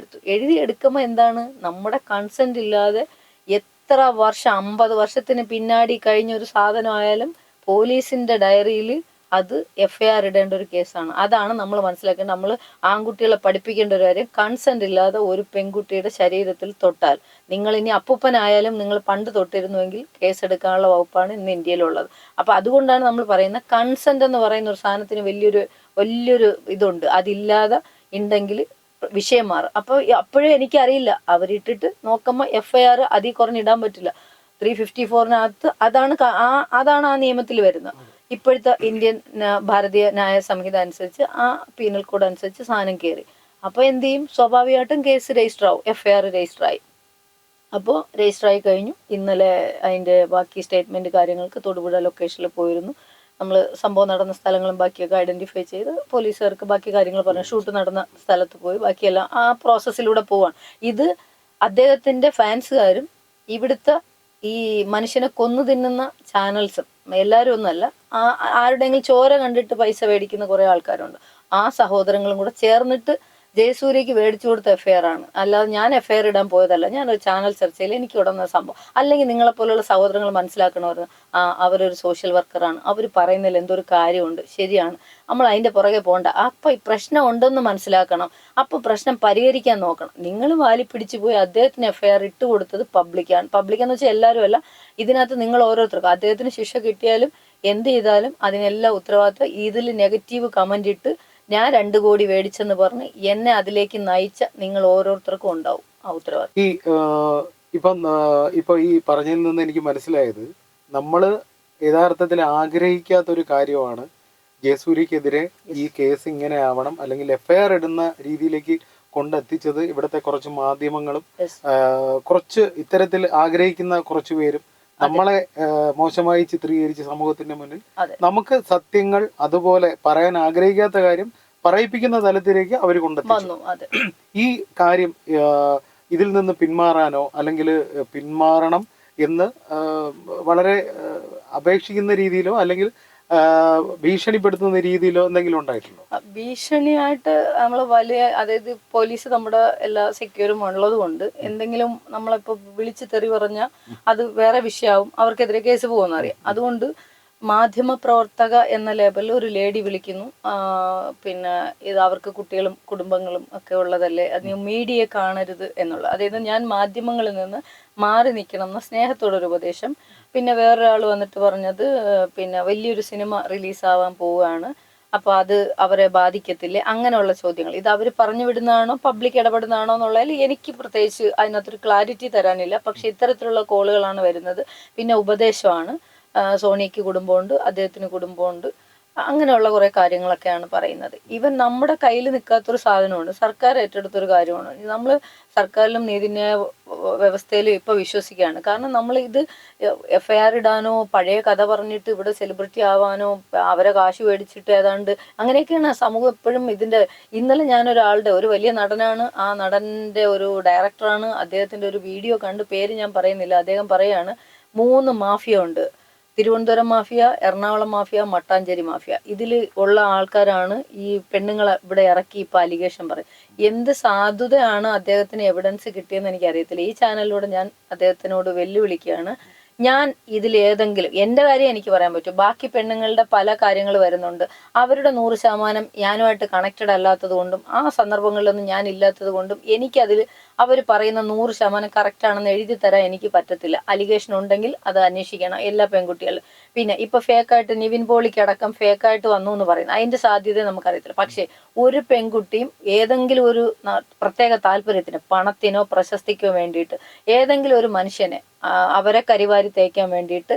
എഴുതിയെടുക്കുമ്പോൾ എന്താണ്, നമ്മുടെ കൺസെന്റ് ഇല്ലാതെ എത്ര വർഷം 50 വർഷത്തിന് പിന്നാടി കഴിഞ്ഞ ഒരു സാധനമായാലും പോലീസിന്റെ ഡയറിയിൽ അത് FIR ഇടേണ്ട ഒരു കേസാണ്. അതാണ് നമ്മൾ മനസ്സിലാക്കേണ്ടത്. നമ്മൾ ആൺകുട്ടികളെ പഠിപ്പിക്കേണ്ട ഒരു കാര്യം, കൺസെന്റ് ഇല്ലാതെ ഒരു പെൺകുട്ടിയുടെ ശരീരത്തിൽ തൊട്ടാൽ, നിങ്ങൾ ഇനി അപ്പൂപ്പനായാലും നിങ്ങൾ പണ്ട് തൊട്ടിരുന്നുവെങ്കിൽ കേസെടുക്കാനുള്ള വകുപ്പാണ് ഇന്ന് ഇന്ത്യയിലുള്ളത്. അപ്പൊ അതുകൊണ്ടാണ് നമ്മൾ പറയുന്നത് കൺസെന്റ് എന്ന് പറയുന്ന ഒരു സാധനത്തിന് വലിയൊരു ഇതുണ്ട്. അതില്ലാതെ ഉണ്ടെങ്കിൽ വിഷയം മാറും. അപ്പോഴേ എനിക്കറിയില്ല, അവരിട്ടിട്ട് നോക്കുമ്പോൾ FIR അതിൽ കുറഞ്ഞിടാൻ പറ്റില്ല. 354-നകത്ത് അതാണ് ആ നിയമത്തിൽ വരുന്നത്. ഇപ്പോഴത്തെ ഇന്ത്യൻ ഭാരതീയ ന്യായ സംഹിത അനുസരിച്ച് ആ പീനൽ കോഡ് അനുസരിച്ച് സാധനം കയറി. അപ്പോൾ എന്ത് ചെയ്യും, സ്വാഭാവികമായിട്ടും കേസ് രജിസ്റ്റർ ആവും, FIR രജിസ്റ്റർ ആയി. അപ്പോൾ രജിസ്റ്റർ ആയി കഴിഞ്ഞു. ഇന്നലെ അതിൻ്റെ ബാക്കി സ്റ്റേറ്റ്മെന്റ് കാര്യങ്ങൾക്ക് തൊടുപുഴ ലൊക്കേഷനിൽ പോയിരുന്നു. നമ്മൾ സംഭവം നടന്ന സ്ഥലങ്ങളും ബാക്കിയൊക്കെ ഐഡന്റിഫൈ ചെയ്ത് പോലീസുകാർക്ക് ബാക്കി കാര്യങ്ങൾ പറഞ്ഞു. ഷൂട്ട് നടന്ന സ്ഥലത്ത് പോയി ബാക്കിയെല്ലാം ആ പ്രോസസ്സിലൂടെ പോവാണ്. ഇത് അദ്ദേഹത്തിന്റെ ഫാൻസുകാരും ഇവിടുത്തെ ഈ മനുഷ്യനെ കൊന്നു തിന്നുന്ന ചാനൽസും എല്ലാവരും ഒന്നുമല്ല, ആരുടെയെങ്കിലും ചോര കണ്ടിട്ട് പൈസ മേടിക്കുന്ന കുറെ ആൾക്കാരുണ്ട്. ആ സഹോദരങ്ങളും കൂടെ ചേർന്നിട്ട് ജയസൂര്യക്ക് മേടിച്ചു കൊടുത്ത FIR ആണ്. അല്ലാതെ ഞാൻ FIR ഇടാൻ പോയതല്ല. ഞാനൊരു ചാനൽ ചർച്ചയിൽ എനിക്ക് ഉടന്ന സംഭവം. അല്ലെങ്കിൽ നിങ്ങളെപ്പോലുള്ള സഹോദരങ്ങൾ മനസ്സിലാക്കണമായിരുന്നു, അവരൊരു സോഷ്യൽ വർക്കറാണ്, അവർ പറയുന്നതിൽ എന്തൊരു കാര്യമുണ്ട്, ശരിയാണ്, നമ്മൾ അതിന്റെ പുറകെ പോകണ്ട. അപ്പൊ ഈ പ്രശ്നം ഉണ്ടെന്ന് മനസ്സിലാക്കണം, അപ്പൊ പ്രശ്നം പരിഹരിക്കാൻ നോക്കണം. നിങ്ങൾ വാലി പിടിച്ചു പോയി അദ്ദേഹത്തിന് FIR ഇട്ട് കൊടുത്തത് പബ്ലിക്കാണ്. പബ്ലിക്കാന്ന് വെച്ചാൽ എല്ലാവരും അല്ല, ഇതിനകത്ത് നിങ്ങൾ ഓരോരുത്തർക്കും അദ്ദേഹത്തിന് ശിക്ഷ കിട്ടിയാലും എന്ത് ചെയ്താലും അതിനെല്ലാം ഉത്തരവാദിത്വം ഇതിൽ നെഗറ്റീവ് കമന്റ് ഇട്ട് ഞാൻ 2 കോടി മേടിച്ചെന്ന് പറഞ്ഞ് എന്നെ അതിലേക്ക് നയിച്ച നിങ്ങൾ ഓരോരുത്തർക്കും ഉണ്ടാവും ആ ഉത്തരവാദിത്വം. ഇപ്പൊ ഈ പറഞ്ഞതിൽ നിന്ന് എനിക്ക് മനസ്സിലായത്, നമ്മള് യഥാർത്ഥത്തിൽ ആഗ്രഹിക്കാത്ത ഒരു കാര്യമാണ് ജയസൂര്യക്കെതിരെ ഈ കേസ് ഇങ്ങനെ ആവണം, അല്ലെങ്കിൽ FIR ഇടുന്ന രീതിയിലേക്ക് കൊണ്ടെത്തിച്ചത് ഇവിടുത്തെ കുറച്ച് മാധ്യമങ്ങളും കുറച്ച് ഇത്തരത്തിൽ ആഗ്രഹിക്കുന്ന കുറച്ചു പേരും നമ്മളെ മോശമായി ചിത്രീകരിച്ച് സമൂഹത്തിന്റെ മുന്നിൽ അതെ. നമുക്ക് സത്യങ്ങൾ അതുപോലെ പറയാൻ ആഗ്രഹിക്കാത്ത കാര്യം പറയിപ്പിക്കുന്ന തലത്തിലേക്ക് അവർ കൊണ്ടെത്തിച്ചു. വന്നു. അതെ. ഈ കാര്യം ഇതിൽ നിന്ന് പിന്മാറാനോ അല്ലെങ്കിൽ പിന്മാറണം എന്ന് വളരെ അപേക്ഷിക്കുന്ന രീതിയിലോ അല്ലെങ്കിൽ ഭീഷണിപ്പെടുത്തുന്ന രീതിയിലോ എന്തെങ്കിലും ഉണ്ടായിട്ടുണ്ടോ? ഭീഷണിയായിട്ട് നമ്മൾ വലിയ, അതായത് പോലീസ് നമ്മുടെ എല്ലാ സെക്യൂരും ഉള്ളത് കൊണ്ട് എന്തെങ്കിലും നമ്മളിപ്പോൾ വിളിച്ച് തെറി പറഞ്ഞാൽ അത് വേറെ വിഷയമാവും, അവർക്കെതിരെ കേസ് പോകുമെന്നറിയാം. അതുകൊണ്ട് മാധ്യമ പ്രവർത്തക എന്ന ലേബലിൽ ഒരു ലേഡി വിളിക്കുന്നു, പിന്നെ ഇത് അവർക്ക് കുട്ടികളും കുടുംബങ്ങളും ഒക്കെ ഉള്ളതല്ലേ, അത് മീഡിയയെ കാണരുത് എന്നുള്ളത്. അതായത് ഞാൻ മാധ്യമങ്ങളിൽ നിന്ന് മാറി നിൽക്കണം എന്ന സ്നേഹത്തോടൊരു ഉപദേശം. പിന്നെ വേറൊരാൾ വന്നിട്ട് പറഞ്ഞത്, പിന്നെ വലിയൊരു സിനിമ റിലീസാവാൻ പോവുകയാണ്, അപ്പോൾ അത് അവരെ ബാധിക്കത്തില്ലേ, അങ്ങനെയുള്ള ചോദ്യങ്ങൾ. ഇത് അവർ പറഞ്ഞു വിടുന്നതാണോ പബ്ലിക് ഇടപെടുന്നതാണോ എന്നുള്ളതിൽ എനിക്ക് പ്രത്യേകിച്ച് അതിനകത്തൊരു ക്ലാരിറ്റി തരാനില്ല. പക്ഷെ ഇത്തരത്തിലുള്ള കോളുകളാണ് വരുന്നത്. പിന്നെ ഉപദേശമാണ്, സോണിയയ്ക്ക് കുടുംബമുണ്ട്, അദ്ദേഹത്തിന് കുടുംബമുണ്ട്, അങ്ങനെയുള്ള കുറേ കാര്യങ്ങളൊക്കെയാണ് പറയുന്നത്. ഈവൻ നമ്മുടെ കയ്യിൽ നിൽക്കാത്തൊരു സാധനമുണ്ട്, സർക്കാർ ഏറ്റെടുത്തൊരു കാര്യമാണ്. നമ്മൾ സർക്കാരിലും നീതിന്യായ വ്യവസ്ഥയിലും ഇപ്പോൾ വിശ്വസിക്കുകയാണ്. കാരണം നമ്മൾ ഇത് FIR ഇടാനോ പഴയ കഥ പറഞ്ഞിട്ട് ഇവിടെ സെലിബ്രിറ്റി ആവാനോ അവരെ കാശ് മേടിച്ചിട്ട് ഏതാണ്ട് അങ്ങനെയൊക്കെയാണ് സമൂഹം എപ്പോഴും ഇതിൻ്റെ. ഇന്നലെ ഞാനൊരാളുടെ, ഒരു വലിയ നടനാണ്, ആ നടൻ്റെ ഒരു ഡയറക്ടറാണ്, അദ്ദേഹത്തിൻ്റെ ഒരു വീഡിയോ കണ്ട്, പേര് ഞാൻ പറയുന്നില്ല, അദ്ദേഹം പറയാണ് 3 മാഫിയ ഉണ്ട്, Thiruvananthapuram mafia, Ernakulam mafia, Mattancherry mafia. ഇതിൽ ഉള്ള ആൾക്കാരാണ് ഈ പെണ്ണുങ്ങളെ ഇവിടെ ഇറക്കി ഇപ്പോൾ അലിഗേഷൻ പറയും. എന്ത് സാധുതയാണ് അദ്ദേഹത്തിന് എവിഡൻസ് കിട്ടിയെന്ന് എനിക്കറിയത്തില്ല. ഈ ചാനലിലൂടെ ഞാൻ അദ്ദേഹത്തിനോട് വെല്ലുവിളിക്കുകയാണ്. ഞാൻ ഇതിൽ ഏതെങ്കിലും, എൻ്റെ കാര്യം എനിക്ക് പറയാൻ പറ്റും, ബാക്കി പെണ്ണുങ്ങളുടെ പല കാര്യങ്ങൾ വരുന്നുണ്ട്, അവരുടെ 100% ഞാനുമായിട്ട് കണക്റ്റഡ് അല്ലാത്തത് കൊണ്ടും ആ സന്ദർഭങ്ങളിലൊന്നും ഞാൻ ഇല്ലാത്തത് കൊണ്ടും എനിക്കതിൽ അവർ പറയുന്ന 100% കറക്റ്റാണെന്ന് എഴുതി തരാൻ എനിക്ക് പറ്റത്തില്ല. അലിഗേഷൻ ഉണ്ടെങ്കിൽ അത് അന്വേഷിക്കണം എല്ലാ പെൺകുട്ടികളും. പിന്നെ ഇപ്പോൾ ഫേക്കായിട്ട് നിവിൻ പോളിക്ക് അടക്കം ഫേക്കായിട്ട് വന്നു എന്ന് പറയുന്നത്, അതിൻ്റെ സാധ്യത നമുക്കറിയത്തില്ല. പക്ഷേ ഒരു പെൺകുട്ടിയും ഏതെങ്കിലും ഒരു പ്രത്യേക താല്പര്യത്തിന്, പണത്തിനോ പ്രശസ്തിക്കോ വേണ്ടിയിട്ട് ഏതെങ്കിലും ഒരു മനുഷ്യനെ അവരെ കരിവാരി തേക്കാൻ വേണ്ടിയിട്ട്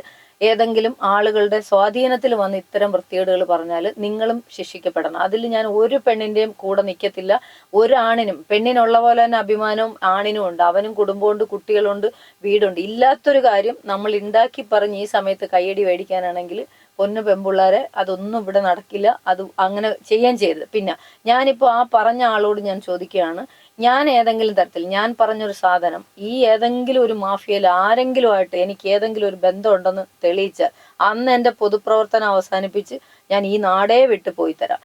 ഏതെങ്കിലും ആളുകളുടെ സ്വാധീനത്തിൽ വന്ന് ഇത്തരം വൃത്തികേടുകൾ പറഞ്ഞാൽ നിങ്ങളും ശിക്ഷിക്കപ്പെടണം. അതിൽ ഞാൻ ഒരു പെണ്ണിൻ്റെയും കൂടെ നിൽക്കത്തില്ല. ഒരു ആണിനും, പെണ്ണിനുള്ള പോലെ തന്നെ അഭിമാനവും ആണിനും ഉണ്ട്. അവനും കുടുംബമുണ്ട്, കുട്ടികളുണ്ട്, വീടുണ്ട്. ഇല്ലാത്തൊരു കാര്യം നമ്മൾ ഉണ്ടാക്കി പറഞ്ഞ് ഈ സമയത്ത് കയ്യടി മേടിക്കാനാണെങ്കിൽ പൊന്നു പെൺപിള്ളേരെ, അതൊന്നും ഇവിടെ നടക്കില്ല. അത് അങ്ങനെ ചെയ്യാൻ ചെയ്യരുത്. പിന്നെ ഞാനിപ്പോൾ ആ പറഞ്ഞ ആളോട് ഞാൻ ചോദിക്കുകയാണ്, ഞാൻ ഏതെങ്കിലും തരത്തിൽ ഞാൻ പറഞ്ഞൊരു സാധനം ഈ ഏതെങ്കിലും ഒരു മാഫിയയിൽ ആരെങ്കിലും ആയിട്ട് എനിക്ക് ഏതെങ്കിലും ഒരു ബന്ധമുണ്ടെന്ന് തെളിയിച്ചാൽ അന്ന് എൻ്റെ പൊതുപ്രവർത്തനം അവസാനിപ്പിച്ച് ഞാൻ ഈ നാടേ വിട്ടു പോയി തരാം.